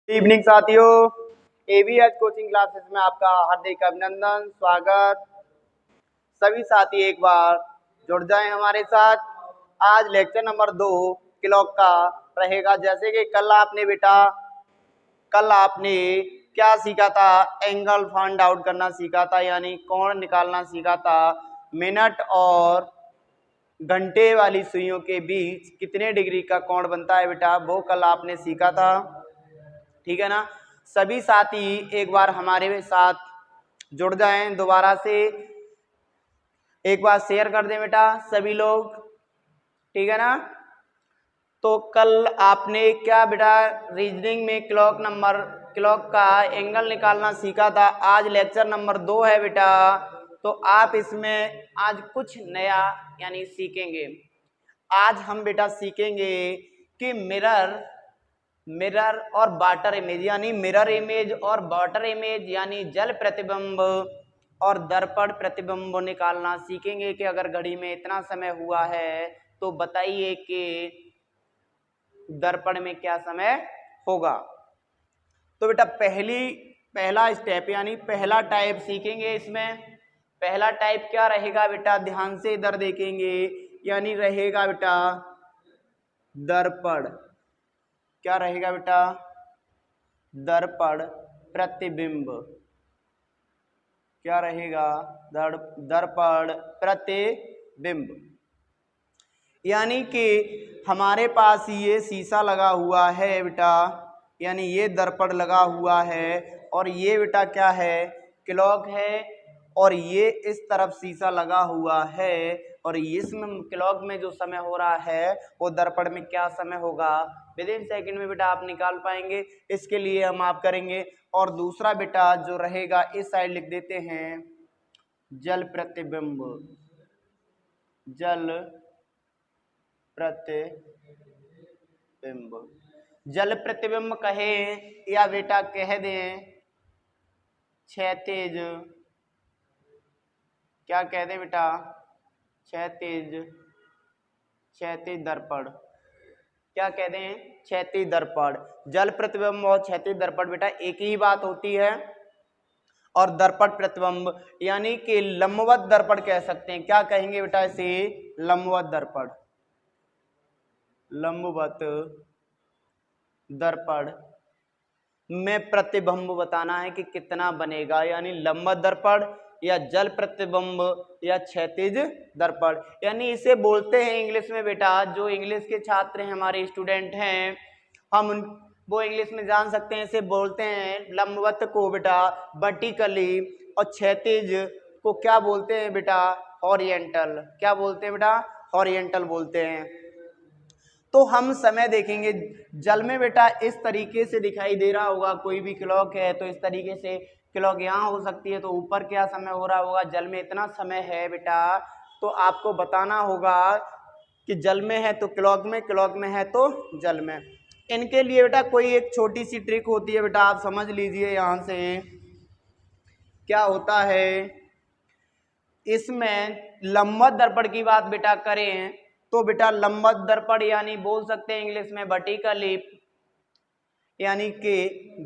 Evening साथियों, एवीएच coaching classes में आपका हार्दिक अभिनंदन स्वागत। सभी साथी एक बार जुड़ जाएं हमारे साथ। आज लेक्चर नंबर 2 क्लॉक का रहेगा। जैसे कि कल आपने क्या सीखा था? एंगल फाइंड आउट करना सीखा था, यानी कोण निकालना सीखा था। मिनट और घंटे वाली सुइयों के बीच कितने डिग्री का कोण बनता है बेटा, वो कल आपने सीखा था। ठीक है ना। सभी साथी एक बार हमारे साथ जुड़ जाएं दोबारा से। एक बार शेयर कर दें बेटा सभी लोग, ठीक है ना। तो कल आपने क्या बेटा रीजनिंग में क्लॉक का एंगल निकालना सीखा था। आज लेक्चर नंबर 2 है बेटा। तो आप इसमें आज कुछ नया यानी सीखेंगे। आज हम बेटा सीखेंगे कि मिरर और वाटर इमेज, यानी मिरर इमेज और वाटर इमेज, यानी जल प्रतिबिंब और दर्पण प्रतिबिंब निकालना सीखेंगे कि अगर घड़ी में इतना समय हुआ है तो बताइए कि दर्पण में क्या समय होगा। तो बेटा पहला स्टेप यानी पहला टाइप सीखेंगे। इसमें पहला टाइप क्या रहेगा बेटा, ध्यान से इधर देखेंगे, यानी रहेगा बेटा दर्पण। क्या रहेगा बेटा? दर्पण प्रतिबिंब। क्या रहेगा? दर्पण प्रतिबिंब। यानी कि हमारे पास ये शीशा लगा हुआ है बेटा, यानी ये दर्पण लगा हुआ है, और ये बेटा क्या है? क्लॉक है। और ये इस तरफ शीशा लगा हुआ है, और इसमें क्लॉक में जो समय हो रहा है वो दर्पण में क्या समय होगा विद इन सेकेंड में बेटा आप निकाल पाएंगे। इसके लिए हम आप करेंगे। और दूसरा बेटा जो रहेगा इस साइड लिख देते हैं जल प्रतिबिंब। जल प्रतिबिंब, जल प्रतिबिंब कहें या बेटा कह दें क्षैतिज। क्या कह दें बेटा? क्षैतिज दर्पण। क्या कह दें? क्षैतिज दर्पण। जल प्रतिबिंब और क्षैतिज दर्पण बेटा एक ही बात होती है। और दर्पण प्रतिबिंब यानी कि लंबवत दर्पण कह सकते हैं। क्या कहेंगे बेटा इसे? लंबवत दर्पण। लंबवत दर्पण में प्रतिबिंब बताना है कि कितना बनेगा, यानी लंबवत दर्पण या जल प्रतिबिंब या क्षैतिज दर्पण। यानी इसे बोलते हैं इंग्लिश में बेटा, जो इंग्लिश के छात्र हैं हमारे स्टूडेंट हैं, हम वो इंग्लिश में जान सकते हैं। इसे बोलते हैं लंबवत को बेटा वर्टिकली, और क्षैतिज को क्या बोलते हैं बेटा? हॉरिजेंटल। क्या बोलते हैं बेटा? हॉरिजेंटल बोलते हैं। तो हम समय देखेंगे जल में बेटा इस तरीके से दिखाई दे रहा होगा। कोई भी क्लॉक है तो इस तरीके से क्लॉक यहाँ हो सकती है, तो ऊपर क्या समय हो रहा होगा? जल में इतना समय है बेटा, तो आपको बताना होगा कि जल में है तो क्लॉक में, क्लॉक में है तो जल में। इनके लिए बेटा कोई एक छोटी सी ट्रिक होती है बेटा, आप समझ लीजिए। यहाँ से क्या होता है, इसमें लंबवत दर्पण की बात बेटा करें तो बेटा लंबवत दर्पण यानी बोल सकते हैं इंग्लिश में वर्टिकली, यानी कि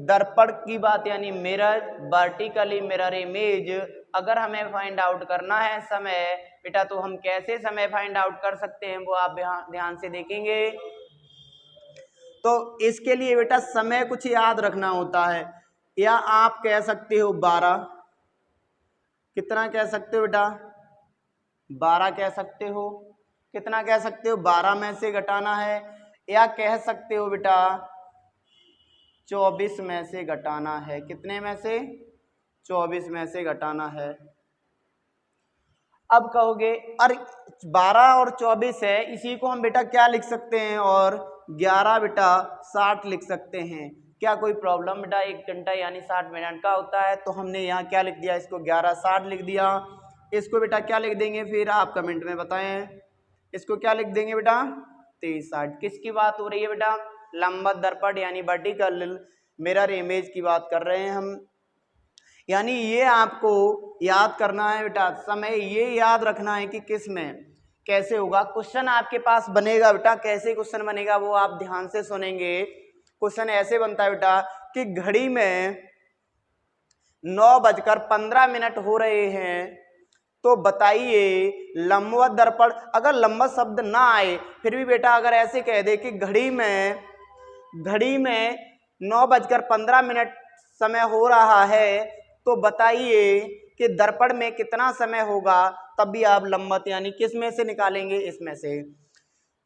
दर्पण की बात यानी मिरर, वर्टिकली मिरर इमेज। अगर हमें फाइंड आउट करना है समय बेटा, तो हम कैसे समय फाइंड आउट कर सकते हैं वो आप ध्यान से देखेंगे। तो इसके लिए बेटा समय कुछ याद रखना होता है, या आप कह सकते हो 12। कितना कह सकते हो बेटा? 12 कह सकते हो। कितना कह सकते हो? 12 में से घटाना है। या कह सकते हो बेटा 24 में से घटाना है। कितने में से? 24 में से घटाना है। अब कहोगे अरे 12 और 24 है, इसी को हम बेटा क्या लिख सकते हैं? और 11 बेटा 60 लिख सकते हैं। क्या कोई प्रॉब्लम बेटा? 1 घंटा यानी 60 मिनट का होता है, तो हमने यहाँ क्या लिख दिया? इसको 11:60 लिख दिया। इसको बेटा क्या लिख देंगे फिर आप कमेंट में बताएं। इसको क्या लिख देंगे बेटा? 23:60। किसकी बात हो रही है बेटा? लंबवत दर्पण यानी वर्टिकल मिरर इमेज की बात कर रहे हैं हम। यानी ये आपको याद करना है बेटा, समय ये याद रखना है कि किस में कैसे होगा। क्वेश्चन आपके पास बनेगा बेटा, कैसे क्वेश्चन बनेगा वो आप ध्यान से सुनेंगे। क्वेश्चन ऐसे बनता है बेटा कि घड़ी में 9:15 हो रहे हैं, तो बताइए लंबवत दर्पण, अगर लंबवत शब्द ना आए फिर भी बेटा अगर ऐसे कह दे कि घड़ी में 9:15 समय हो रहा है, तो बताइए कि दर्पण में कितना समय होगा, तब भी आप लंबवत यानी किस में से निकालेंगे, इसमें से।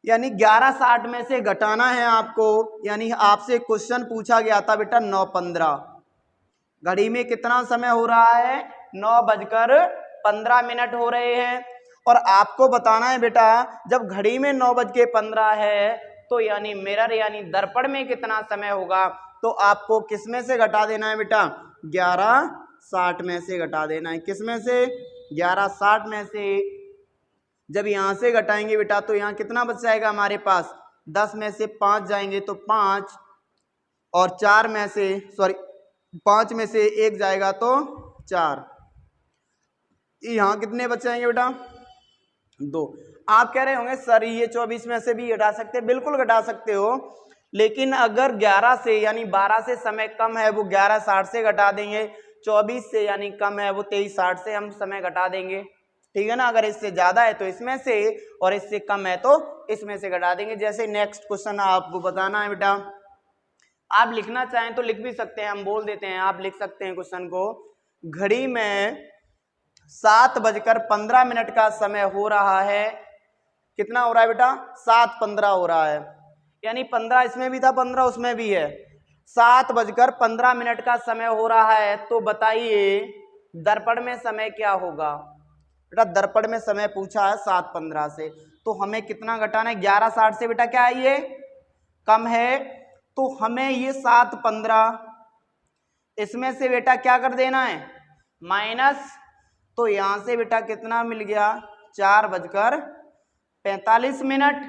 यानी 11:60 में से घटाना है आपको, यानी आपसे क्वेश्चन पूछा गया था बेटा 9:15, घड़ी में कितना समय हो रहा है, 9:15 हो रहे हैं, और आपको बताना है बेटा जब घड़ी में 9:15 है तो यानी मिरर यानी दर्पण में कितना समय होगा, तो आपको किस में से घटा देना है बेटा, 11:60 में से घटा देना है। किस में से, 11:60 में से। जब यहां से घटाएंगे बेटा तो यहाँ कितना बच जाएगा हमारे पास, 10 में से 5 जाएंगे तो 5, और 4 में से 5 में से 1 जाएगा तो 4, यहाँ कितने बच जाएंगे बेटा, 2। आप कह रहे होंगे सर ये 24 में से भी घटा सकते हैं, बिल्कुल घटा सकते हो, लेकिन अगर 11 से यानी 12 से समय कम है वो 11:60 से घटा देंगे, 24 से यानी कम है वो 23:60 से हम समय घटा देंगे, ठीक है ना। अगर इससे ज्यादा है तो इसमें से, और इससे कम है तो इसमें से घटा देंगे। जैसे नेक्स्ट क्वेश्चन आपको बताना है बेटा, आप लिखना चाहें तो लिख भी सकते हैं, हम बोल देते हैं, आप लिख सकते हैं क्वेश्चन को। घड़ी में 7:15 का समय हो रहा है, कितना हो रहा है बेटा, 7:15 हो रहा है, यानी 15 इसमें भी था, 15 उसमें भी है, 7:15 का समय हो रहा है, तो बताइए दर्पण में समय क्या होगा बेटा, दर्पण में समय पूछा है 7:15 से, तो हमें कितना घटाना है, 11:60 से बेटा क्या है ये कम है, तो हमें ये 7:15 इसमें से बेटा क्या कर देना है, माइनस, तो यहां से बेटा कितना मिल गया, 4:45,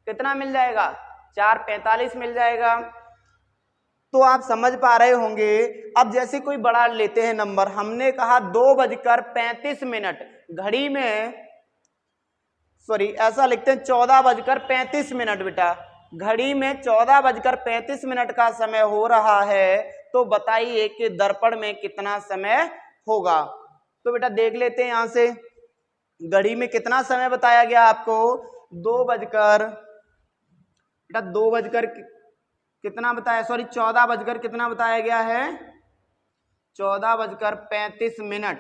कितना मिल जाएगा, 4:45 मिल जाएगा। तो आप समझ पा रहे होंगे। अब जैसे कोई बड़ा लेते हैं नंबर, हमने कहा 2:35, घड़ी में ऐसा लिखते हैं 14:35 बेटा, घड़ी में 14:35 का समय हो रहा है, तो बताइए कि दर्पण में कितना समय होगा। तो बेटा देख लेते हैं यहां से, घड़ी में कितना समय बताया गया आपको, 2 कितना बताया, 14 कितना बताया गया है, 14:35,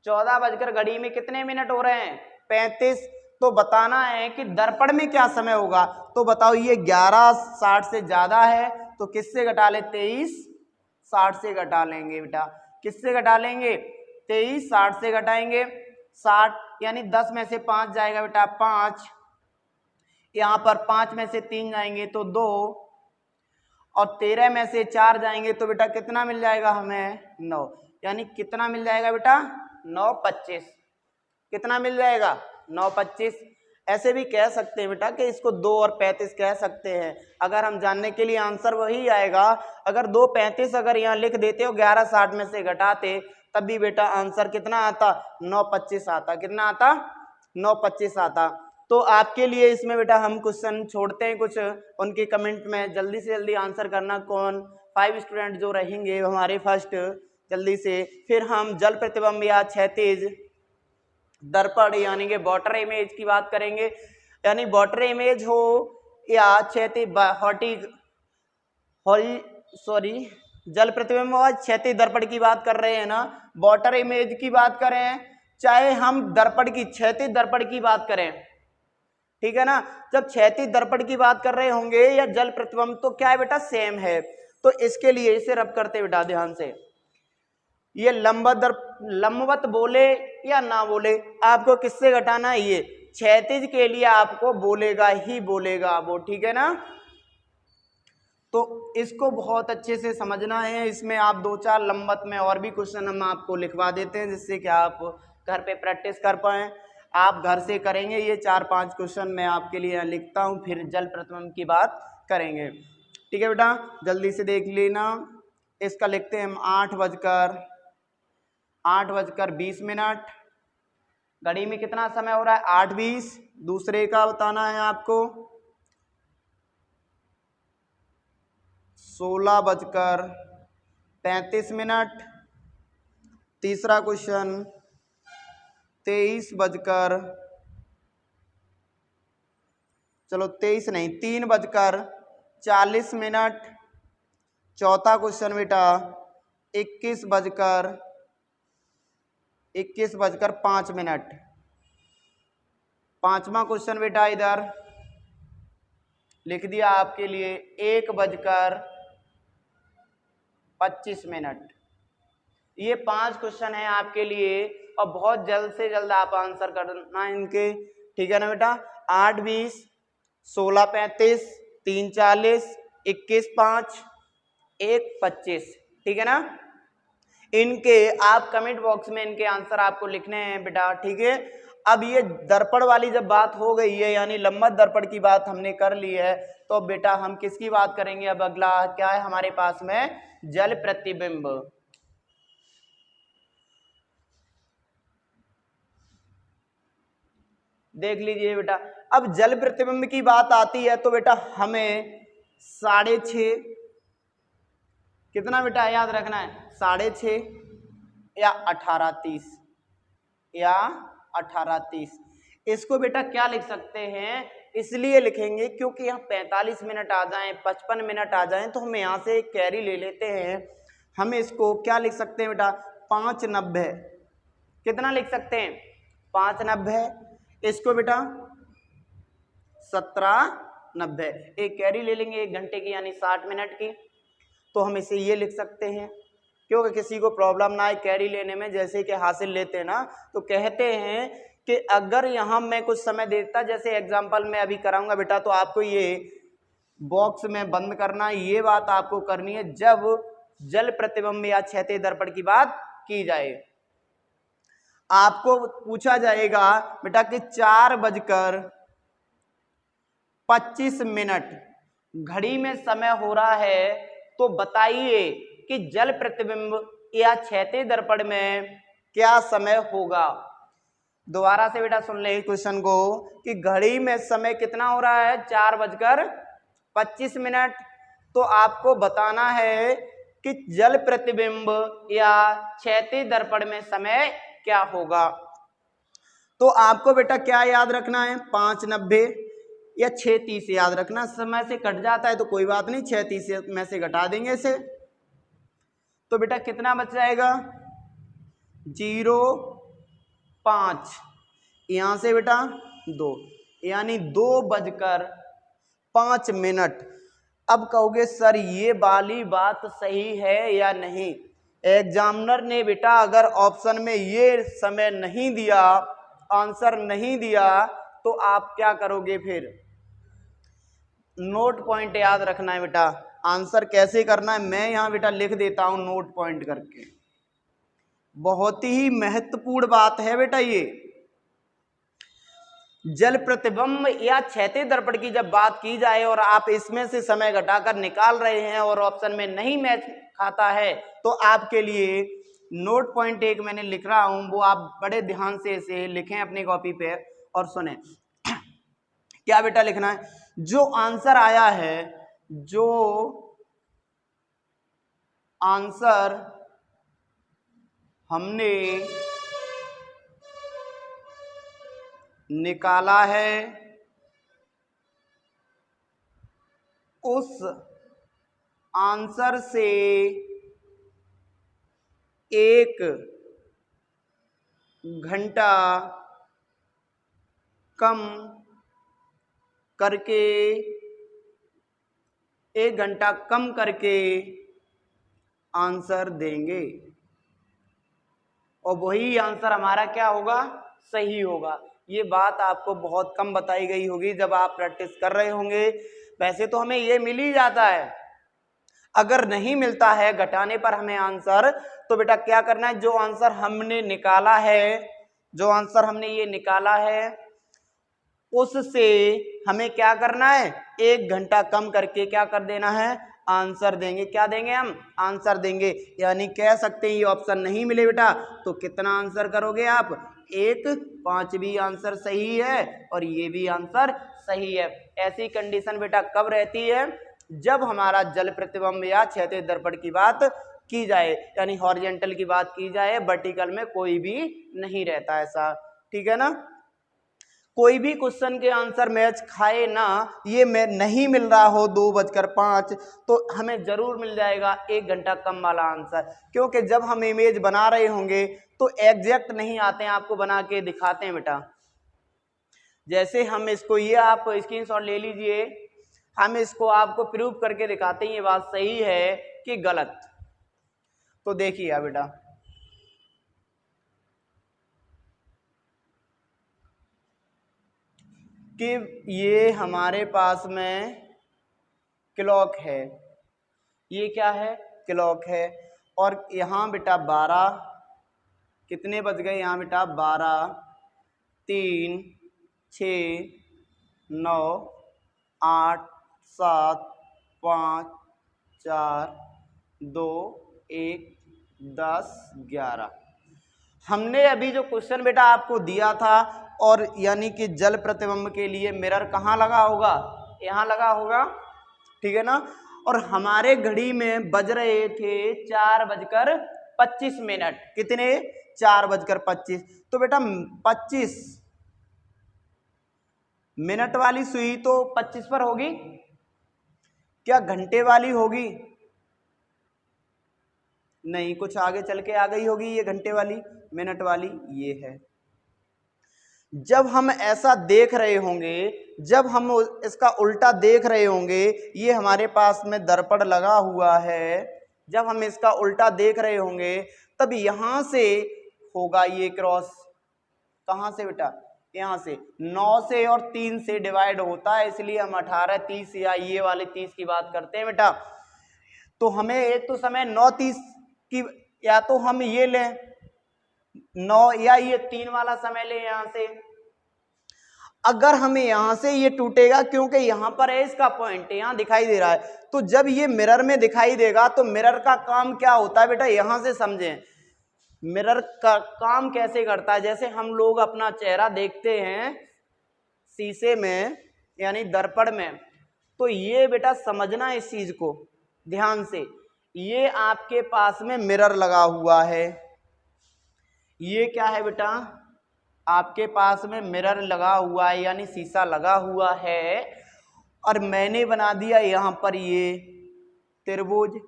14 घड़ी में कितने मिनट हो रहे हैं, 35। तो बताना है कि दर्पण में क्या समय होगा, तो बताओ ये 11:60 से ज्यादा है, तो किससे घटा ले, 23:60 से घटा लेंगे बेटा, किससे घटा लेंगे, 23:60 से घटाएंगे, 60 यानी 10 में से 5 जाएगा बेटा 5, यहाँ पर 5 में से 3 जाएंगे तो 2, और 13 में से 4 जाएंगे तो बेटा कितना मिल जाएगा हमें, 9, यानी कितना मिल जाएगा बेटा, 9:25, कितना मिल जाएगा, 9:25। ऐसे भी कह सकते हैं बेटा कि इसको 2 और 35 कह सकते हैं, अगर हम जानने के लिए आंसर वही आएगा। अगर 2:35 अगर यहाँ लिख देते हो 11:60 में से घटाते, तब भी बेटा आंसर कितना आता, 9:25 आता, कितना आता, 9:25 आता। तो आपके लिए इसमें बेटा हम क्वेश्चन छोड़ते हैं कुछ, उनके कमेंट में जल्दी से जल्दी आंसर करना, कौन 5 स्टूडेंट जो रहेंगे हमारे फर्स्ट, जल्दी से। फिर हम जल प्रतिबिंब या क्षैतिज दर्पण यानी कि वाटर इमेज की बात करेंगे, यानी वाटर इमेज हो या जल प्रतिबिंब और क्षैतिज दर्पण की बात कर रहे हैं ना, वाटर इमेज की बात करें, चाहे हम दर्पण की क्षैतिज दर्पण की बात करें, ठीक है ना। जब क्षैतिज दर्पण की बात कर रहे होंगे या जल प्रतिबिंब, तो क्या है बेटा, सेम है। तो इसके लिए इसे रब करते बेटा ध्यान से, ये लंबवत बोले या ना बोले, आपको किससे घटाना है, ये क्षैतिज के लिए आपको बोलेगा ही बोलेगा वो, ठीक है ना। तो इसको बहुत अच्छे से समझना है। इसमें आप 2-4 लंबवत में और भी क्वेश्चन हम आपको लिखवा देते हैं, जिससे कि आप घर पे प्रैक्टिस कर पाएं। आप घर से करेंगे ये 4-5 क्वेश्चन मैं आपके लिए लिखता हूँ, फिर जल प्रतिबिंब की बात करेंगे, ठीक है बेटा। जल्दी से देख लेना, इसका लिखते हैं हम 8:20, घड़ी में कितना समय हो रहा है, 8:20। दूसरे का बताना है आपको, 16:35। तीसरा क्वेश्चन 3:40। चौथा क्वेश्चन बेटा 21:05। पांचवा क्वेश्चन बेटा इधर लिख दिया आपके लिए 1:25। ये 5 क्वेश्चन है आपके लिए और बहुत जल्द से जल्द आप आंसर करना इनके, ठीक है ना बेटा। 8:20, 16:35, 3:40, 21:05, 1:25, ठीक है ना। इनके आप कमेंट बॉक्स में इनके आंसर आपको लिखने हैं बेटा, ठीक है। अब ये दर्पण वाली जब बात हो गई है, यानी लंबवत दर्पण की बात हमने कर ली है, तो बेटा हम किसकी बात करेंगे। अब अगला क्या है हमारे पास में, जल प्रतिबिंब। देख लीजिए बेटा, अब जल प्रतिबिंब की बात आती है तो बेटा हमें 6.5, कितना बेटा याद रखना है, 6.5 या 18:30 या 18:30। इसको बेटा क्या लिख सकते हैं, इसलिए लिखेंगे क्योंकि यहाँ 45 मिनट आ जाएं, 55 मिनट आ जाएं तो हम यहाँ से एक कैरी ले लेते हैं। हम इसको क्या लिख सकते हैं बेटा, 5:90। कितना लिख सकते हैं, 5:90। इसको बेटा 17:90। एक कैरी ले लेंगे 1 घंटे की यानी 60 मिनट की, तो हम इसे ये लिख सकते हैं। क्योंकि किसी को प्रॉब्लम ना आए कैरी लेने में, जैसे कि हासिल लेते हैं ना, तो कहते हैं कि अगर यहाँ मैं कुछ समय देता, जैसे एग्जाम्पल मैं अभी कराऊंगा बेटा, तो आपको ये बॉक्स में बंद करना, ये बात आपको करनी है जब जल प्रतिबिंब या क्षैतिज दर्पण की बात की जाए। आपको पूछा जाएगा बेटा कि 4:25 घड़ी में समय हो रहा है, तो बताइए कि जल प्रतिबिंब या क्षैतिज दर्पण में क्या समय होगा। दोबारा से बेटा सुन ले क्वेश्चन को कि घड़ी में समय कितना हो रहा है, 4:25। तो आपको बताना है कि जल प्रतिबिंब या क्षैतिज दर्पण में समय क्या होगा। तो आपको बेटा क्या याद रखना है, 5:90 या 6:30 याद रखना। समय से कट जाता है तो कोई बात नहीं, 6:30 में से घटा देंगे इसे, तो बेटा कितना बच जाएगा, 0:05। यहां से बेटा 2, यानी 2:05। अब कहोगे सर ये वाली बात सही है या नहीं। एग्जामिनर ने बेटा अगर ऑप्शन में ये समय नहीं दिया, आंसर नहीं दिया, तो आप क्या करोगे फिर, नोट पॉइंट याद रखना है बेटा। आंसर कैसे करना है मैं यहां बेटा लिख देता हूं नोट पॉइंट करके। बहुत ही महत्वपूर्ण बात है बेटा ये। जल प्रतिबिंब या क्षैतिज दर्पण की जब बात की जाए और आप इसमें से समय घटाकर निकाल रहे हैं और ऑप्शन में नहीं मैच खाता है, तो आपके लिए नोट पॉइंट एक मैंने लिख रहा हूं, वो आप बड़े ध्यान से इसे लिखें अपनी कॉपी पे और सुने। क्या बेटा लिखना है, जो आंसर आया है, जो आंसर हमने निकाला है उस आंसर से 1 घंटा कम करके 1 घंटा कम करके आंसर देंगे और वही आंसर हमारा क्या होगा, सही होगा। ये बात आपको बहुत कम बताई गई होगी जब आप प्रैक्टिस कर रहे होंगे। वैसे तो हमें ये मिल ही जाता है, अगर नहीं मिलता है घटाने पर हमें आंसर, तो बेटा क्या करना है, जो आंसर हमने निकाला है, जो आंसर हमने ये निकाला है, उससे हमें क्या करना है, 1 घंटा कम करके क्या कर देना है, आंसर देंगे। क्या देंगे हम, आंसर देंगे। यानी कह सकते हैं ये ऑप्शन नहीं मिले बेटा तो कितना आंसर करोगे आप, 1/5 भी आंसर सही है और ये भी आंसर सही है। ऐसी कंडीशन बेटा कब रहती है, जब हमारा जल प्रतिबिंब या क्षैतिज दर्पण की बात की जाए, यानी हॉरिजॉन्टल की बात की जाए, वर्टिकल में कोई भी नहीं रहता ऐसा, ठीक है ना। कोई भी क्वेश्चन के आंसर मैच खाए ना, ये मैं नहीं मिल रहा हो 2:05 तो हमें जरूर मिल जाएगा 1 घंटा कम वाला आंसर, क्योंकि जब हम इमेज बना रहे होंगे तो एग्जैक्ट नहीं आते हैं, आपको बना के दिखाते हैं बेटा। जैसे हम इसको, ये आप स्क्रीनशॉट ले लीजिए, हम इसको आपको प्रूव करके दिखाते हैं ये बात सही है कि गलत। तो देखिए बेटा, कि ये हमारे पास में क्लॉक है, ये क्या है, क्लॉक है, और यहाँ बेटा 12 कितने बज गए, यहाँ बेटा 12, 3, 6, 9, 8, 7, 5, 4, 2, 1, 10, 11। हमने अभी जो क्वेश्चन बेटा आपको दिया था, और यानी कि जल प्रतिबिंब के लिए मिरर कहाँ लगा होगा, यहाँ लगा होगा, ठीक है ना। और हमारे घड़ी में बज रहे थे 4:25, कितने, 4:25। तो बेटा 25 मिनट वाली सुई तो 25 पर होगी, क्या घंटे वाली होगी, नहीं, कुछ आगे चल के आ गई होगी ये घंटे वाली, मिनट वाली ये है। जब हम ऐसा देख रहे होंगे, जब हम इसका उल्टा देख रहे होंगे, ये हमारे पास में दर्पण लगा हुआ है, जब हम इसका उल्टा देख रहे होंगे तब यहां से होगा ये क्रॉस, कहां से बेटा, यहाँ से 9 से और 3 से डिवाइड होता है, इसलिए हम 18, 30 या ये वाले 30 की बात करते हैं बेटा। तो हमें एक तो समय 9:30 की, या तो हम ये लें 9 या ये 3 वाला समय ले यहां से। अगर हमें यहां से ये टूटेगा, क्योंकि यहां पर है इसका पॉइंट, यहां दिखाई दे रहा है, तो जब ये मिरर में दिखाई देगा तो मिरर का काम क्या होता है बेटा, यहां से समझें मिरर का काम कैसे करता है। जैसे हम लोग अपना चेहरा देखते हैं शीशे में यानी दर्पण में, तो ये बेटा समझना इस चीज को ध्यान से, ये आपके पास में मिरर लगा हुआ है, ये क्या है बेटा, आपके पास में मिरर लगा हुआ है यानी शीशा लगा हुआ है, और मैंने बना दिया यहां पर ये त्रिभुज,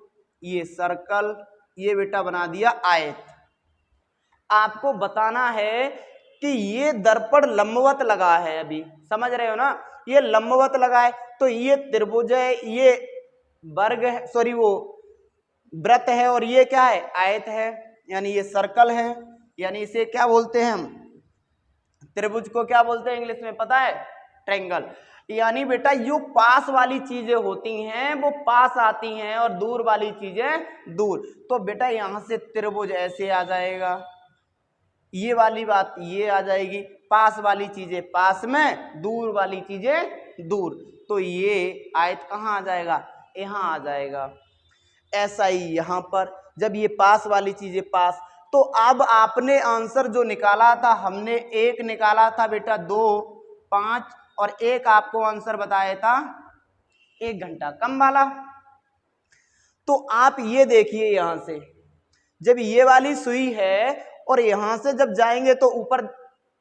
ये सर्कल, ये बेटा बना दिया आयत। आपको बताना है कि ये दर्पण लंबवत लगा है, अभी समझ रहे हो ना, ये लंबवत लगा है, तो ये त्रिभुज है, ये वर्ग है, सॉरी वो वृत्त है, और ये क्या है, आयत है, यानी ये सर्कल है, यानी इसे क्या बोलते हैं हम, त्रिभुज को क्या बोलते हैं इंग्लिश में पता है, ट्रायंगल। यानी बेटा यो पास वाली चीजें होती हैं वो पास आती हैं, और दूर वाली चीजें दूर। तो बेटा यहां से त्रिभुज ऐसे आ जाएगा, ये वाली बात ये आ जाएगी, पास वाली चीजें पास में, दूर वाली चीजें दूर, तो ये आयत कहाँ आ जाएगा, यहाँ आ जाएगा। ऐसा ही यहाँ पर जब ये पास वाली चीजें पास, तो अब आपने आंसर जो निकाला था, हमने एक निकाला था बेटा 2, 5, और एक आपको आंसर बताया था 1 घंटा कम वाला। तो आप ये देखिए यहां से, जब ये वाली सुई है और यहां से जब जाएंगे तो ऊपर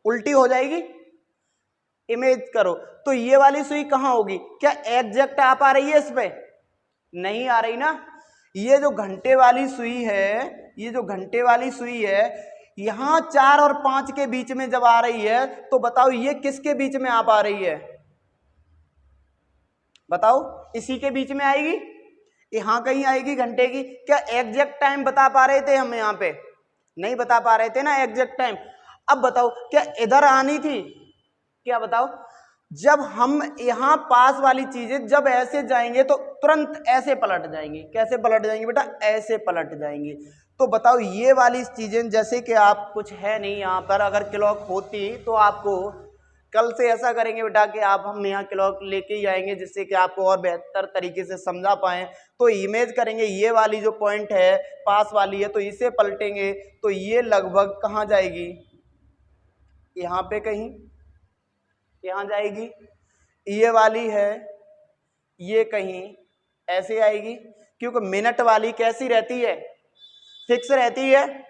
उल्टी हो जाएगी, इमेज करो, तो ये वाली सुई कहां होगी, क्या एग्जैक्ट आ पा रही है इस पे, नहीं आ रही ना। ये जो घंटे वाली सुई है, ये जो घंटे वाली सुई है, यहां 4 और 5 के बीच में जब आ रही है, तो बताओ ये किसके बीच में आ पा रही है, बताओ, इसी के बीच में आएगी, यहां कहीं आएगी घंटे की। क्या एग्जैक्ट टाइम बता पा रहे थे हम, यहाँ पे नहीं बता पा रहे थे ना एग्जैक्ट टाइम। अब बताओ क्या इधर आनी थी, क्या बताओ, जब हम यहां पास वाली चीजें जब ऐसे जाएंगे तो तुरंत ऐसे पलट जाएंगी, कैसे पलट जाएंगी बेटा, ऐसे पलट जाएंगी। तो बताओ ये वाली चीजें, जैसे कि आप कुछ है नहीं यहाँ पर, अगर क्लॉक होती तो आपको कल से ऐसा करेंगे बेटा कि आप हम यहाँ क्लॉक लेके ही आएंगे, जिससे कि आपको और बेहतर तरीके से समझा पाएं। तो इमेज करेंगे, ये वाली जो पॉइंट है पास वाली है, तो इसे पलटेंगे, तो ये लगभग कहाँ जाएगी, यहाँ पे कहीं यहाँ जाएगी, ये वाली है ये कहीं ऐसे आएगी, क्योंकि मिनट वाली कैसी रहती है, फिक्स रहती है,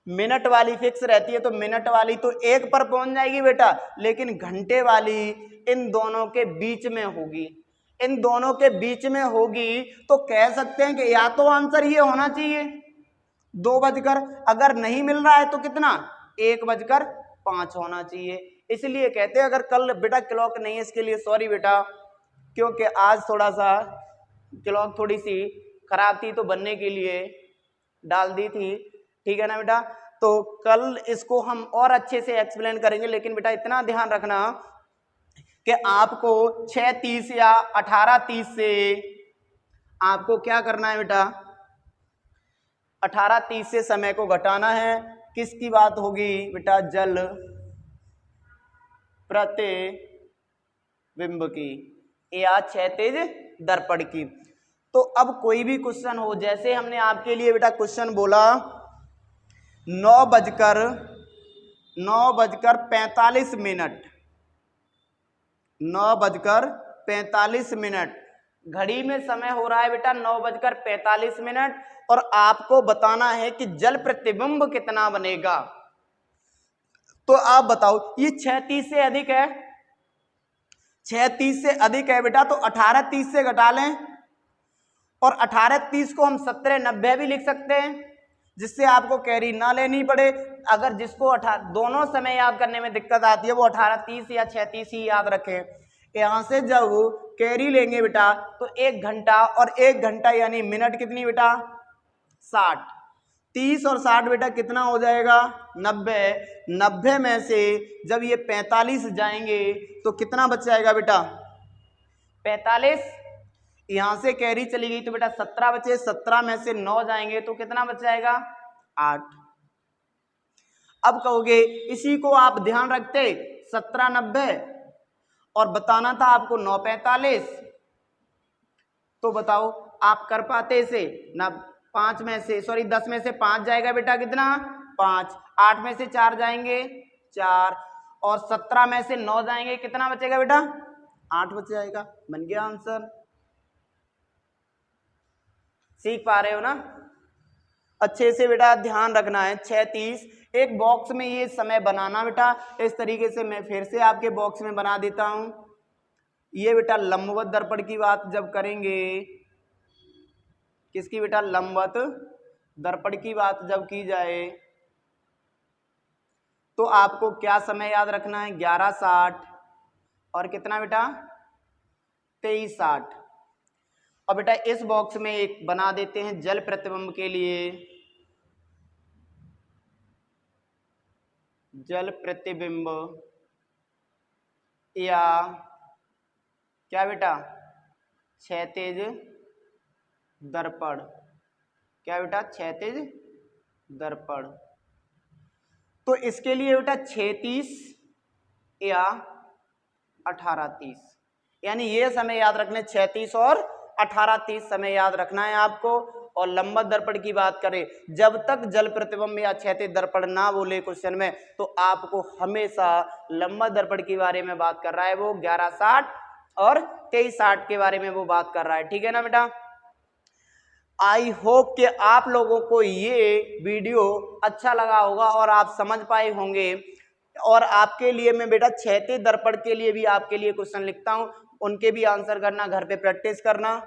मिनट वाली फिक्स रहती है, तो मिनट वाली तो 1 पर पहुंच जाएगी बेटा, लेकिन घंटे वाली इन दोनों के बीच में होगी, इन दोनों के बीच में होगी, तो कह सकते हैं कि या तो आंसर ये होना चाहिए 2 बजकर, अगर नहीं मिल रहा है तो कितना 1:05 होना चाहिए। इसलिए कहते हैं, अगर कल बेटा क्लॉक नहीं है, इसके लिए सॉरी बेटा, क्योंकि आज थोड़ा सा क्लॉक थोड़ी सी खराब थी तो बनने के लिए डाल दी थी, ठीक है ना बेटा। तो कल इसको हम और अच्छे से एक्सप्लेन करेंगे, लेकिन बेटा इतना ध्यान रखना कि आपको 6:30 या 18:30 से आपको क्या करना है बेटा, 18:30 से समय को घटाना है। किसकी बात होगी बेटा, जल प्रतिबिंब की या क्षैतिज दर्पण की। तो अब कोई भी क्वेश्चन हो, जैसे हमने आपके लिए बेटा क्वेश्चन बोला 9:45 9:45 घड़ी में समय हो रहा है बेटा 9:45, और आपको बताना है कि जल प्रतिबिंब कितना बनेगा। तो आप बताओ, ये 6:30 से अधिक है, 6:30 से अधिक है बेटा, तो 18:30 से घटा लें, और 18:30 को हम 17:90 भी लिख सकते हैं, जिससे आपको कैरी ना लेनी पड़े। अगर जिसको दोनों समय याद करने में दिक्कत आती है, वो 18:30 या 6:30 ही याद रखें। यहां से जब कैरी लेंगे बेटा, तो 1 घंटा, और 1 घंटा यानी मिनट कितनी बेटा 60, 30 और 60 बेटा कितना हो जाएगा 90, 90 में से जब ये 45 जाएंगे तो कितना बच जाएगा बेटा 45, यहां से कैरी चली गई तो बेटा 17 बचे, 17 में से 9 जाएंगे तो कितना बच जाएगा 8। अब कहोगे इसी को आप ध्यान रखते 17:90 और बताना था आपको 9:45, तो बताओ आप कर पाते इसे ना। 5 में से 10 में से 5 जाएगा बेटा कितना 5, 8 में से 4 जाएंगे 4, और 17 में से 9 जाएंगे कितना बचेगा बेटा 8 बच जाएगा। बन गया आंसर। सीख पा रहे हो ना, अच्छे से बेटा ध्यान रखना है। 6:30 एक बॉक्स में ये समय बनाना बेटा, इस तरीके से मैं फिर से आपके बॉक्स में बना देता हूं। ये बेटा लंबवत दर्पण की बात जब करेंगे, किसकी बेटा लंबवत दर्पण की बात जब की जाए, तो आपको क्या समय याद रखना है 11:60 और कितना बेटा 23:60। और बेटा इस बॉक्स में एक बना देते हैं जल प्रतिबिंब के लिए, जल प्रतिबिंब या क्या बेटा क्षैतिज दर्पण, क्या बेटा क्षैतिज दर्पण। तो इसके लिए बेटा 6:30 या 18:30, यानी ये समय याद रखने 6:30 और 18:30 समय याद रखना है आपको। और लंबवत दर्पण की बात करें, जब तक जल प्रतिबिंब या क्षैतिज दर्पण ना बोले क्वेश्चन में, तो आपको हमेशा लंबवत दर्पण के बारे में बात कर रहा है वो 11:60 और 23:60 के बारे में वो बात कर रहा है, ठीक है ना बेटा। आई होप कि आप लोगों को ये वीडियो अच्छा लगा होगा और आप समझ पाए होंगे। और आपके लिए मैं बेटा क्षैतिज दर्पण के लिए भी आपके लिए क्वेश्चन लिखता हूं, उनके भी आंसर करना, घर पे प्रैक्टिस करना,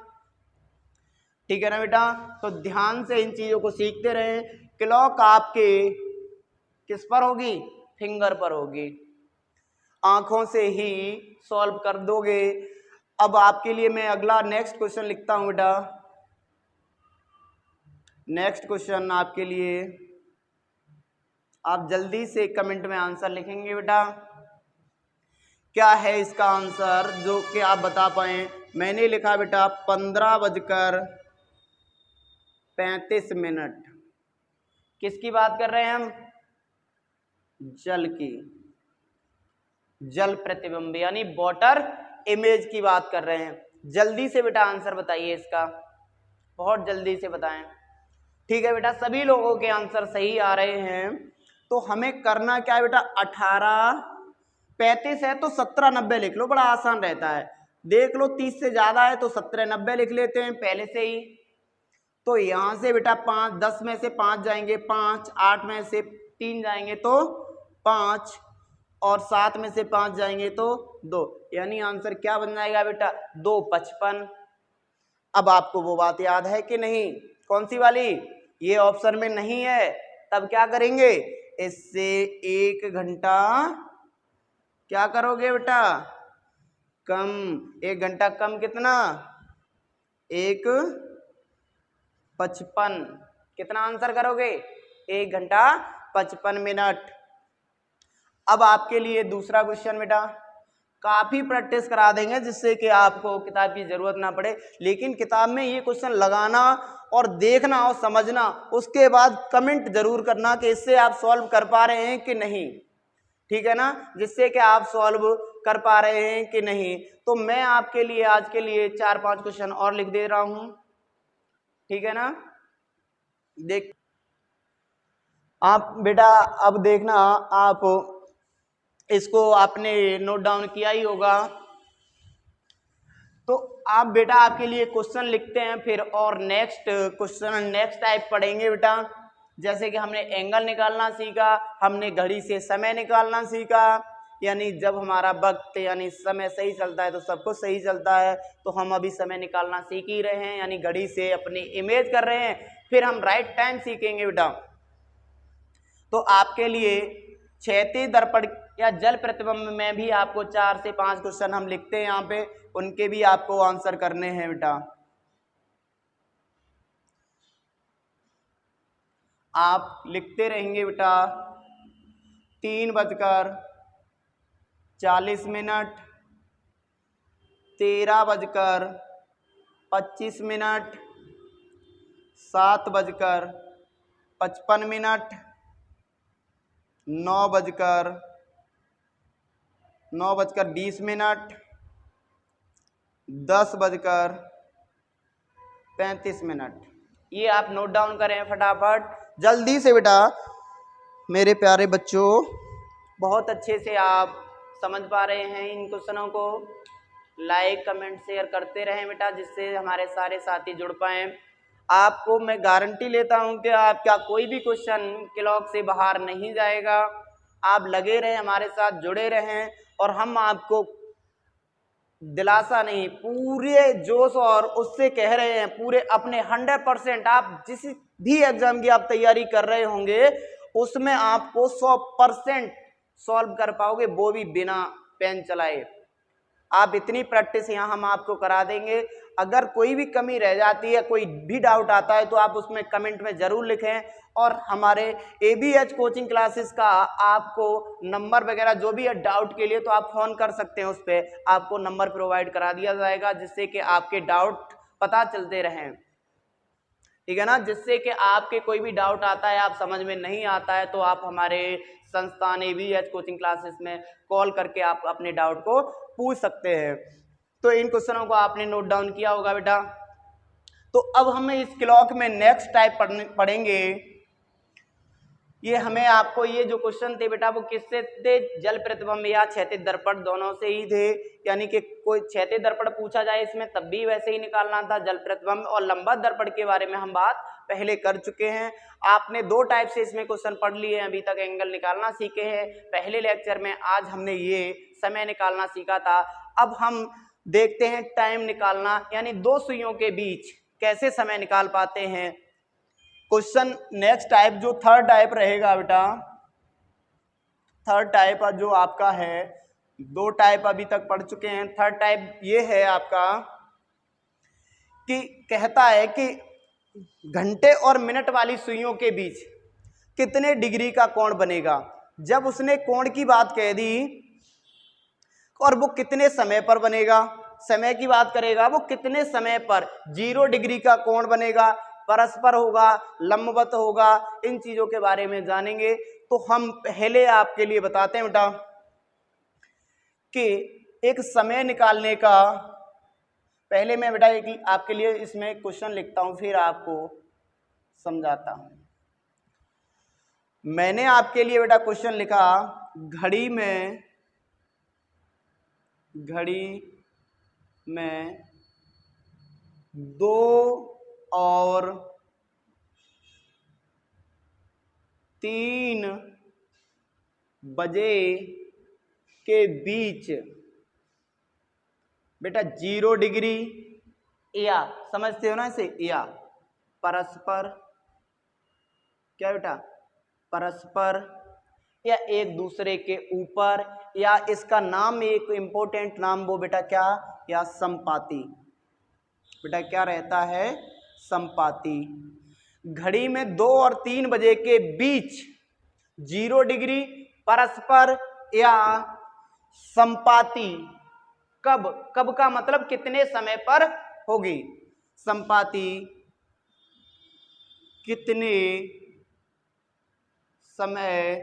ठीक है ना बेटा। तो ध्यान से इन चीजों को सीखते रहें। क्लॉक आपके किस पर होगी, फिंगर पर होगी, आंखों से ही सॉल्व कर दोगे। अब आपके लिए मैं अगला नेक्स्ट क्वेश्चन लिखता हूं बेटा। नेक्स्ट क्वेश्चन आपके लिए, आप जल्दी से कमेंट में आंसर लिखेंगे बेटा, क्या है इसका आंसर जो कि आप बता पाए। मैंने लिखा बेटा 15:35। किसकी बात कर रहे हैं हम, जल की, जल प्रतिबिंब यानी वाटर इमेज की बात कर रहे हैं। जल्दी से बेटा आंसर बताइए इसका, बहुत जल्दी से बताएं, ठीक है बेटा। सभी लोगों के आंसर सही आ रहे हैं। तो हमें करना क्या है बेटा, 18:35 है तो 17:90 लिख लो, बड़ा आसान रहता है। देख लो 30 से ज्यादा है तो 17 90 लिख लेते हैं पहले से ही। तो यहां से बेटा 5, 10 में से 5 जाएंगे 5, 8 में से 3 जाएंगे तो 5, और 7 में से 5 जाएंगे तो 2, यानी आंसर क्या बन जाएगा बेटा 255। अब आपको वो बात याद है कि नहीं, कौन सी वाली, ये ऑप्शन में नहीं है, तब क्या करेंगे, इससे 1 घंटा क्या करोगे बेटा कम, 1 घंटा कम कितना 1:55, कितना आंसर करोगे 1 घंटा 55 मिनट। अब आपके लिए दूसरा क्वेश्चन बेटा, काफी प्रैक्टिस करा देंगे जिससे कि आपको किताब की जरूरत ना पड़े, लेकिन किताब में ये क्वेश्चन लगाना और देखना और समझना, उसके बाद कमेंट जरूर करना कि इससे आप सॉल्व कर पा रहे हैं कि नहीं, ठीक है ना, जिससे कि आप सॉल्व कर पा रहे हैं कि नहीं। तो मैं आपके लिए आज के लिए 4-5 क्वेश्चन और लिख दे रहा हूं, ठीक है ना। देख आप बेटा अब देखना, आप इसको आपने नोट डाउन किया ही होगा, तो आप बेटा आपके लिए क्वेश्चन लिखते हैं फिर, और नेक्स्ट क्वेश्चन नेक्स्ट टाइप पढ़ेंगे बेटा। जैसे कि हमने एंगल निकालना सीखा, हमने घड़ी से समय निकालना सीखा, यानी जब हमारा वक्त यानी समय सही चलता है तो सब कुछ सही चलता है, तो हम अभी समय निकालना सीख ही रहे हैं, यानी घड़ी से अपनी इमेज कर रहे हैं। फिर हम राइट टाइम सीखेंगे बेटा। तो आपके लिए क्षैतिज दर्पण या जल प्रतिबिंब में भी आपको 4 से 5 क्वेश्चन हम लिखते हैं यहाँ पे, उनके भी आपको आंसर करने हैं बेटा। आप लिखते रहेंगे बेटा 3:40, 13:25, 7:55, 9:20, 10:35। ये आप नोट डाउन करें फटाफट जल्दी से बेटा मेरे प्यारे बच्चों, बहुत अच्छे से आप समझ पा रहे हैं इन क्वेश्चनों को। लाइक कमेंट शेयर करते रहें बेटा, जिससे हमारे सारे साथी जुड़ पाएँ। आपको मैं गारंटी लेता हूं कि आपका कोई भी क्वेश्चन क्लॉक से बाहर नहीं जाएगा। आप लगे रहें, हमारे साथ जुड़े रहें, और हम आपको दिलासा नहीं, पूरे जोश और उससे कह रहे हैं, पूरे अपने 100%, आप जिस भी एग्जाम की आप तैयारी कर रहे होंगे उसमें आपको 100% सॉल्व कर पाओगे, वो भी बिना पेन चलाए। आप इतनी प्रैक्टिस यहाँ हम आपको करा देंगे। अगर कोई भी कमी रह जाती है, कोई भी डाउट आता है, तो आप उसमें कमेंट में जरूर लिखें, और हमारे ABH कोचिंग क्लासेस का आपको नंबर वगैरह जो भी है डाउट के लिए, तो आप फोन कर सकते हैं, उस पर आपको नंबर प्रोवाइड करा दिया जाएगा, जिससे कि आपके डाउट पता चलते रहें, ठीक है ना। जिससे कि आपके कोई भी डाउट आता है, आप समझ में नहीं आता है, तो आप हमारे संस्थान ABH कोचिंग क्लासेस में कॉल करके आप अपने डाउट को पूछ सकते हैं। तो इन क्वेश्चनों को आपने नोट डाउन किया होगा बेटा। तो अब हमें इस क्लॉक में नेक्स्ट टाइप पढ़ेंगे। ये हमें आपको ये जो क्वेश्चन थे बेटा वो किससे थे, जल प्रतिबिंब या क्षैतिज दर्पण दोनों से ही थे, यानी कि कोई क्षैतिज दर्पण पूछा जाए इसमें तब भी वैसे ही निकालना था, जल प्रतिबिंब और लंबा दर्पण के बारे में हम बात पहले कर चुके हैं। आपने 2 टाइप से इसमें क्वेश्चन पढ़ लिए हैं, अभी तक एंगल निकालना सीखे हैं पहले लेक्चर में, आज हमने ये समय निकालना सीखा था। अब हम देखते हैं टाइम निकालना, यानी 2 सुइयों के बीच कैसे समय निकाल पाते हैं। क्वेश्चन नेक्स्ट टाइप जो थर्ड टाइप रहेगा बेटा, थर्ड टाइप जो आपका है, 2 टाइप अभी तक पढ़ चुके हैं। थर्ड टाइप ये है आपका कि कहता है कि घंटे और मिनट वाली सुइयों के बीच कितने डिग्री का कोण बनेगा। जब उसने कोण की बात कह दी और वो कितने समय पर बनेगा, समय की बात करेगा, वो कितने समय पर 0 डिग्री का कोण बनेगा, परस्पर होगा, लंबवत होगा, इन चीजों के बारे में जानेंगे। तो हम पहले आपके लिए बताते हैं बेटा कि एक समय निकालने का, पहले मैं बेटा एक आपके लिए इसमें क्वेश्चन लिखता हूं फिर आपको समझाता हूं। मैंने आपके लिए बेटा क्वेश्चन लिखा, घड़ी में 2 और 3 बजे के बीच बेटा 0 डिग्री या, समझते हो ना इसे, या परस्पर, क्या बेटा, परस्पर या एक दूसरे के ऊपर, या इसका नाम एक इंपॉर्टेंट नाम वो बेटा क्या, या संपाती। बेटा क्या रहता है, संपाती। घड़ी में 2 और 3 बजे के बीच 0 डिग्री परस्पर या संपाती, कब, कब का मतलब कितने समय पर होगी, संपाती कितने समय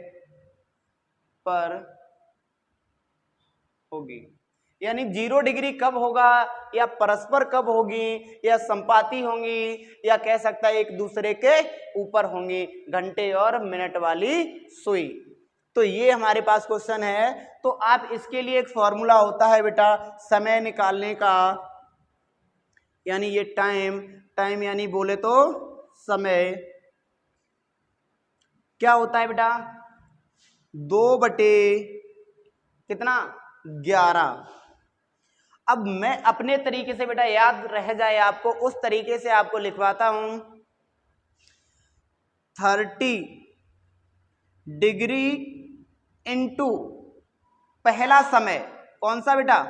पर होगी, यानी 0 डिग्री कब होगा, या परस्पर कब होगी, या संपाती होंगी, या कह सकता है एक दूसरे के ऊपर होंगी, घंटे और मिनट वाली सुई। तो ये हमारे पास क्वेश्चन है। तो आप इसके लिए एक फॉर्मूला होता है बेटा समय निकालने का, यानी ये टाइम, टाइम यानी बोले तो समय, क्या होता है बेटा 2 बटे कितना 11। अब मैं अपने तरीके से बेटा याद रह जाए आपको, उस तरीके से आपको लिखवाता हूं। 30 डिग्री इंटू पहला समय, कौन सा बेटा,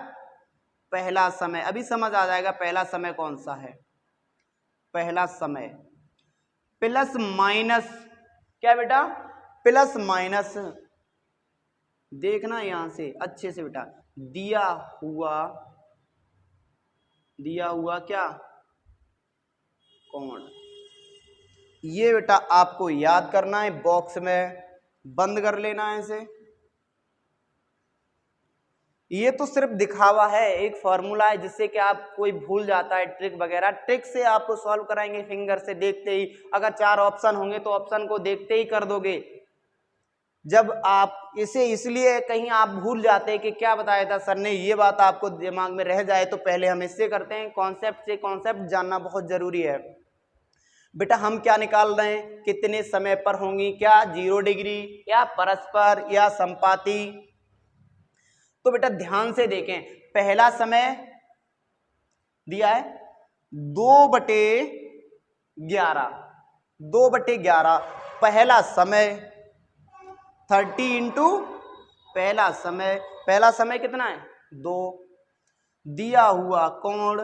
पहला समय, अभी समझ आ जाएगा पहला समय कौन सा है, पहला समय प्लस माइनस, क्या बेटा प्लस माइनस, देखना यहां से अच्छे से बेटा, दिया हुआ क्या, कोण। ये बेटा आपको याद करना है, बॉक्स में बंद कर लेना है इसे। ये तो सिर्फ दिखावा है, एक फॉर्मूला है जिससे कि आप कोई भूल जाता है ट्रिक वगैरह, ट्रिक से आपको सॉल्व कराएंगे फिंगर से देखते ही। अगर 4 ऑप्शन होंगे तो ऑप्शन को देखते ही कर दोगे। जब आप इसे इसलिए कहीं आप भूल जाते हैं कि क्या बताया था सर ने, ये बात आपको दिमाग में रह जाए तो पहले हम इससे करते हैं। कॉन्सेप्ट से कॉन्सेप्ट जानना बहुत जरूरी है बेटा। हम क्या निकाल रहे हैं, कितने समय पर होंगी, क्या 0 डिग्री या परस्पर या संपाती। तो बेटा ध्यान से देखें, पहला समय दिया है 2/11, 2/11 पहला समय, 30 इंटू पहला समय, पहला समय कितना है 2, दिया हुआ कोण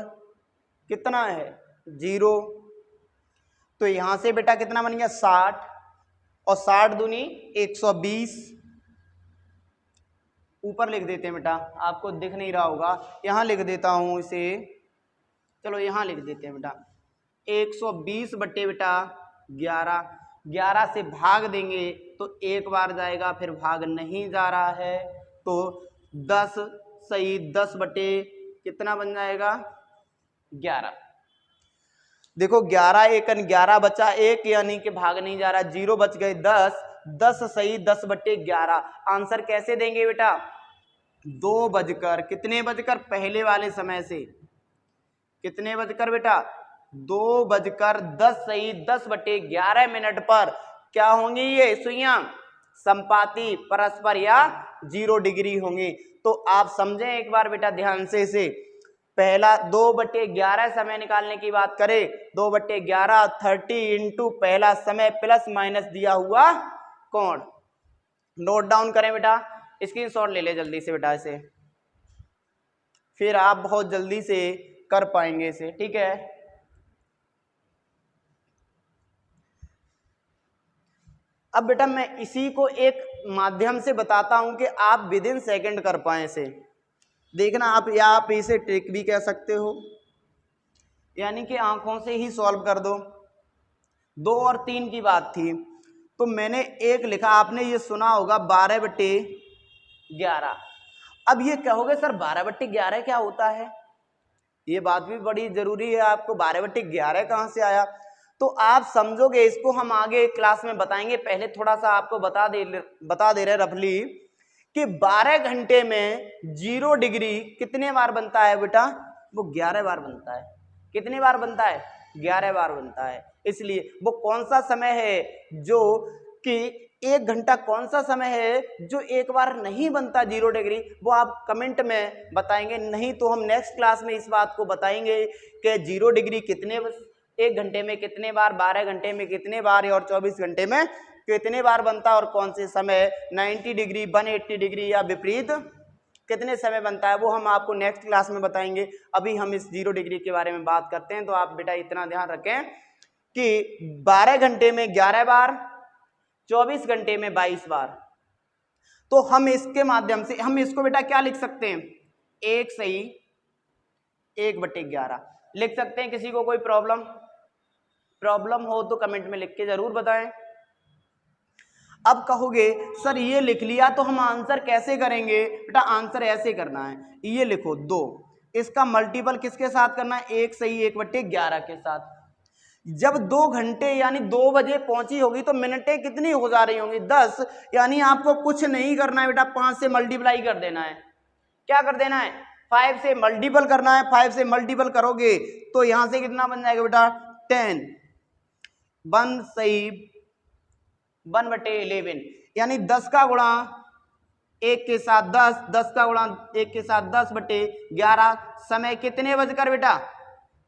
कितना है 0। तो यहां से बेटा कितना बन गया 60, और 60 दूनी 120, ऊपर लिख देते हैं बेटा, आपको दिख नहीं रहा होगा, यहां लिख देता हूं इसे, चलो यहां लिख देते हैं बेटा 120 बट्टे बेटा 11, 11 से भाग देंगे तो एक बार जाएगा, फिर भाग नहीं जा रहा है, तो 10 सही 10 बट्टे कितना बन जाएगा 11। देखो 11 एकन 11 बचा, एक यानी कि भाग नहीं जा रहा, 0 बच गए 10, 10 सही 10/11। आंसर कैसे देंगे बेटा 2 बजकर कितने बजकर, पहले वाले समय से कितने बजकर बेटा 2 बजकर 10 सही 10/11 मिनट पर क्या होंगी ये सुइयां, संपाती, परस्पर या 0 डिग्री होंगी। तो आप समझें एक बार बेटा ध्यान से इसे, पहला 2/11 समय निकालने की बात करें, 2/11 30 इंटू पहला समय प्लस माइनस दिया हुआ कोण। नोट डाउन करें बेटा, स्क्रीनशॉट ले ले जल्दी से बेटा इसे, फिर आप बहुत जल्दी से कर पाएंगे इसे, ठीक है। अब बेटा मैं इसी को एक माध्यम से बताता हूं कि आप विद इन सेकेंड कर पाए इसे, देखना आप, या आप इसे ट्रिक भी कह सकते हो, यानी कि आंखों से ही सॉल्व कर दो। 2 और 3 की बात थी, तो मैंने एक लिखा, आपने ये सुना होगा 12/11। अब ये कहोगे सर 12/11 क्या होता है, ये बात भी बड़ी जरूरी है आपको, 12/11 कहां से आया। तो आप समझोगे इसको, हम आगे क्लास में बताएंगे, पहले थोड़ा सा आपको बता दे रहे रफली कि 12 घंटे में 0 डिग्री कितने बार बनता है बेटा वो 11 बार बनता है। कितनी बार बनता है? 11 बार बनता है। इसलिए वो कौन सा समय है जो कि 1 घंटा कौन सा समय है जो एक बार नहीं बनता 0 डिग्री, वो आप कमेंट में बताएंगे। नहीं तो हम नेक्स्ट क्लास में इस बात को बताएंगे कि 0 डिग्री कितने 1 घंटे में कितने बार, 12 घंटे में कितने बार और 24 घंटे में कितने बार बनता है, और कौन से समय 90 डिग्री, 180 डिग्री या विपरीत कितने समय बनता है, वो हम आपको नेक्स्ट क्लास में बताएंगे। अभी हम इस 0 डिग्री के बारे में बात करते हैं। तो आप बेटा इतना ध्यान रखें कि 12 घंटे में 11 बार, 24 घंटे में 22 बार। तो हम इसके माध्यम से हम इसको बेटा क्या लिख सकते हैं? 1 सही 1/11 लिख सकते हैं। किसी को कोई प्रॉब्लम हो तो कमेंट में लिख के जरूर बताएं। अब कहोगे सर ये लिख लिया तो हम आंसर कैसे करेंगे? बेटा आंसर ऐसे करना है, ये लिखो 2, इसका मल्टीपल किसके साथ करना है? 1 सही 1/11 के साथ। जब 2 घंटे यानी 2 बजे पहुंची होगी तो मिनटें कितनी हो जा रही होंगी? 10। यानी आपको कुछ नहीं करना है बेटा, 5 से मल्टीप्लाई कर देना है। क्या कर देना है? 5 से मल्टीपल करना है। 5 से मल्टीपल करोगे तो यहां से कितना बन जाएगा बेटा? 10। 1 सही 1/11 यानी 10 का गुणा 1 के साथ 10, 10 का गुणा 1 के साथ 10/11। समय कितने बजकर बेटा?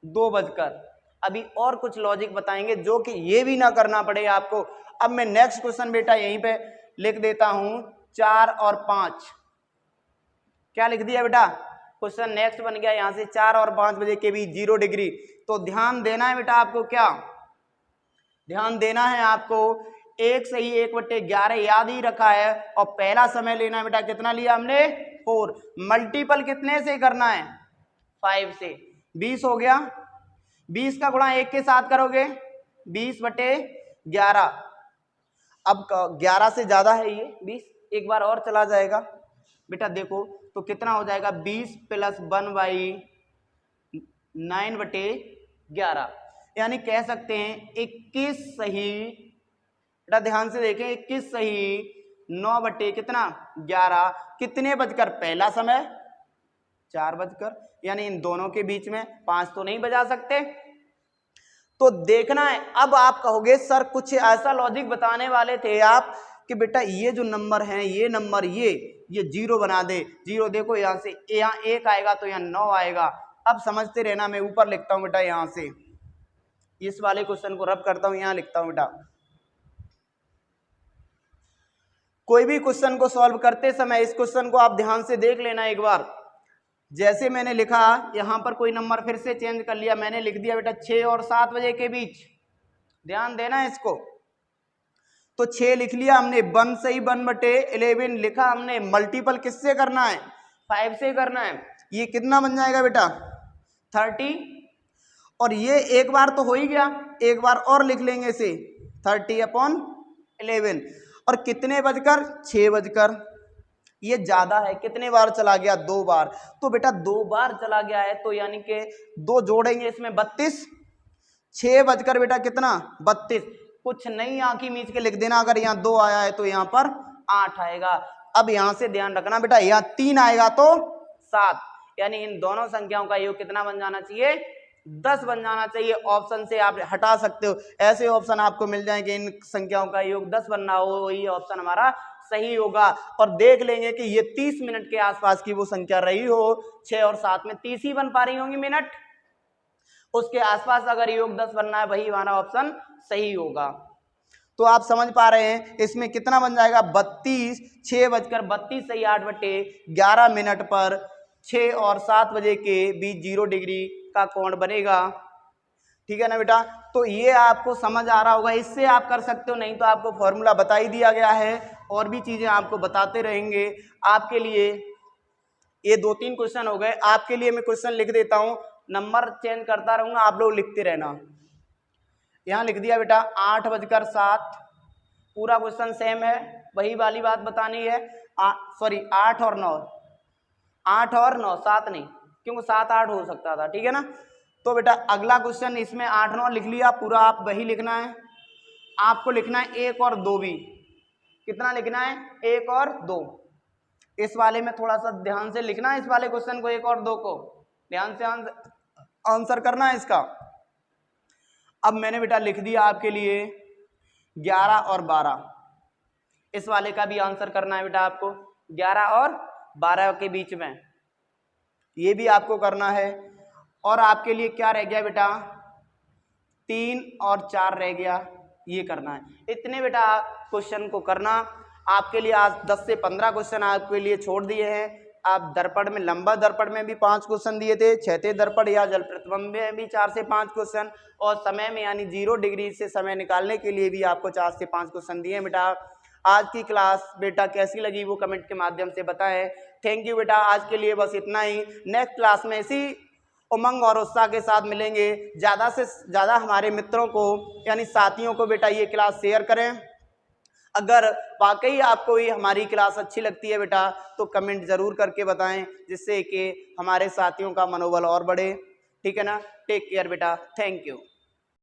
2 बजकर। अभी और कुछ लॉजिक बताएंगे जो कि ये भी ना करना पड़े आपको। अब मैं नेक्स्ट क्वेश्चन बेटा यहीं पे लिख देता हूं, 4 और 5। क्या लिख दिया बेटा? क्वेश्चन नेक्स्ट बन गया यहां से 4 और 5 बजे के बीच 0 डिग्री। तो ध्यान देना है बेटा आपको, क्या ध्यान देना है आपको? 1 सही 1/11 याद ही रखा है, और पहला समय लेना है बेटा, कितना लिया हमने? 4। मल्टीपल कितने से करना है? 5 से। 20 हो गया। 20 का गुणा 1 के साथ करोगे 20/11। अब 11 से ज्यादा है ये 20, एक बार और चला जाएगा बेटा। देखो तो कितना हो जाएगा? 20 + 1/9/11 यानी कह सकते हैं 21 सही बेटा, ध्यान से देखें, 21 सही 9/11 कितने बजकर? पहला समय 4 बजकर। यानी इन दोनों के बीच में 5 तो नहीं बजा सकते। तो देखना है। अब आप कहोगे सर कुछ ऐसा लॉजिक बताने वाले थे आप कि बेटा ये जो नंबर है, ये नंबर ये 0 बना दे। 0 देखो यहां से, यहाँ 1 आएगा तो यहाँ 9 आएगा। अब समझते रहना, मैं ऊपर लिखता हूं बेटा, यहां से इस वाले क्वेश्चन को रब करता हूं, यहां लिखता हूं बेटा। कोई भी क्वेश्चन को सॉल्व करते समय इस क्वेश्चन को आप ध्यान से देख लेना एक बार। जैसे मैंने लिखा, यहां पर कोई नंबर फिर से चेंज कर लिया, मैंने लिख दिया बेटा 6 और 7 बजे के बीच। ध्यान देना है इसको। तो 6 लिख लिया हमने, 1 सही 1/11 लिखा हमने। मल्टीपल किससे करना है? 5 से करना है। ये कितना बन जाएगा बेटा? 30। और ये एक बार तो हो ही गया, एक बार और लिख लेंगे इसे, 30/11। और कितने बजकर? 6 बजकर। ये ज्यादा है, कितने बार चला गया? 2 बार। तो बेटा 2 बार चला गया है, तो यानी कि 2 जोड़ेंगे इसमें 32। 6 बजकर बेटा कितना? 32। कुछ नहीं आंखी मीच के लिख देना, अगर यहाँ 2 आया है तो यहाँ पर 8 आएगा। अब यहां से ध्यान रखना बेटा, यहाँ 3 आएगा तो 7, यानी इन दोनों संख्याओं का योग कितना बन जाना चाहिए? 10 बन जाना चाहिए। ऑप्शन से आप हटा सकते हो, ऐसे ऑप्शन आपको मिल जाएंगे इन संख्याओं का योग 10 बनना हो, वही ऑप्शन हमारा सही होगा। और देख लेंगे कि ये 30 मिनट के आसपास की वो संख्या रही हो, 6 और 7 में 30 ही बन पा रही होंगी मिनट, उसके आसपास अगर योग 10 बनना है, वही हमारा ऑप्शन सही होगा। तो आप समझ पा रहे हैं इसमें कितना बन जाएगा? 32। 6 बजकर 32 सही 8/11 पर 6 और 7 बजे के बीच 0 डिग्री का कोण बनेगा। ठीक है ना बेटा? तो ये आपको समझ आ रहा होगा, इससे आप कर सकते हो, नहीं तो आपको फॉर्मूला बता ही दिया गया है, और भी चीजें आपको बताते रहेंगे। आपके लिए ये 2-3 क्वेश्चन हो गए। आपके लिए मैं क्वेश्चन लिख देता हूं, नंबर चेंज करता रहूंगा, आप लोग लिखते रहना। यहां लिख दिया बेटा 8 बजकर 7, पूरा क्वेश्चन सेम है, वही वाली बात बतानी है। सॉरी 8 और 9, 8 और 9, 7 नहीं, क्योंकि 7-8 हो सकता था। ठीक है ना? तो बेटा अगला क्वेश्चन, इसमें 8-9 लिख लिया पूरा, आप वही लिखना है। आपको लिखना है 1 और 2 भी। कितना लिखना है? 1 और 2। इस वाले में थोड़ा सा ध्यान से लिखना है, इस वाले क्वेश्चन को 1 और 2 को ध्यान से आंसर करना है इसका। अब मैंने बेटा लिख दिया आपके लिए 11 और 12, इस वाले का भी आंसर करना है बेटा आपको 11 और 12 के बीच में, ये भी आपको करना है। और आपके लिए क्या रह गया बेटा 3 और 4 रह गया, ये करना है। इतने बेटा क्वेश्चन को करना आपके लिए। आज 10 से 15 क्वेश्चन आपके लिए छोड़ दिए हैं। आप दर्पण में, लंबा दर्पण में भी 5 क्वेश्चन दिए थे, क्षैतिज दर्पण या जल प्रतिबिंब में भी 4 से 5 क्वेश्चन, और समय में यानी 0 डिग्री से समय निकालने के लिए भी आपको 4 से 5 क्वेश्चन दिए हैं बेटा। आज की क्लास बेटा कैसी लगी वो कमेंट के माध्यम से बताएं। थैंक यू बेटा, आज के लिए बस इतना ही। नेक्स्ट क्लास में इसी उमंग और उत्साह के साथ मिलेंगे। ज़्यादा से ज़्यादा हमारे मित्रों को यानी साथियों को बेटा ये क्लास शेयर करें। अगर वाकई आपको ये हमारी क्लास अच्छी लगती है बेटा तो कमेंट ज़रूर करके बताएं, जिससे कि हमारे साथियों का मनोबल और बढ़े। ठीक है ना। टेक केयर बेटा, थैंक यू।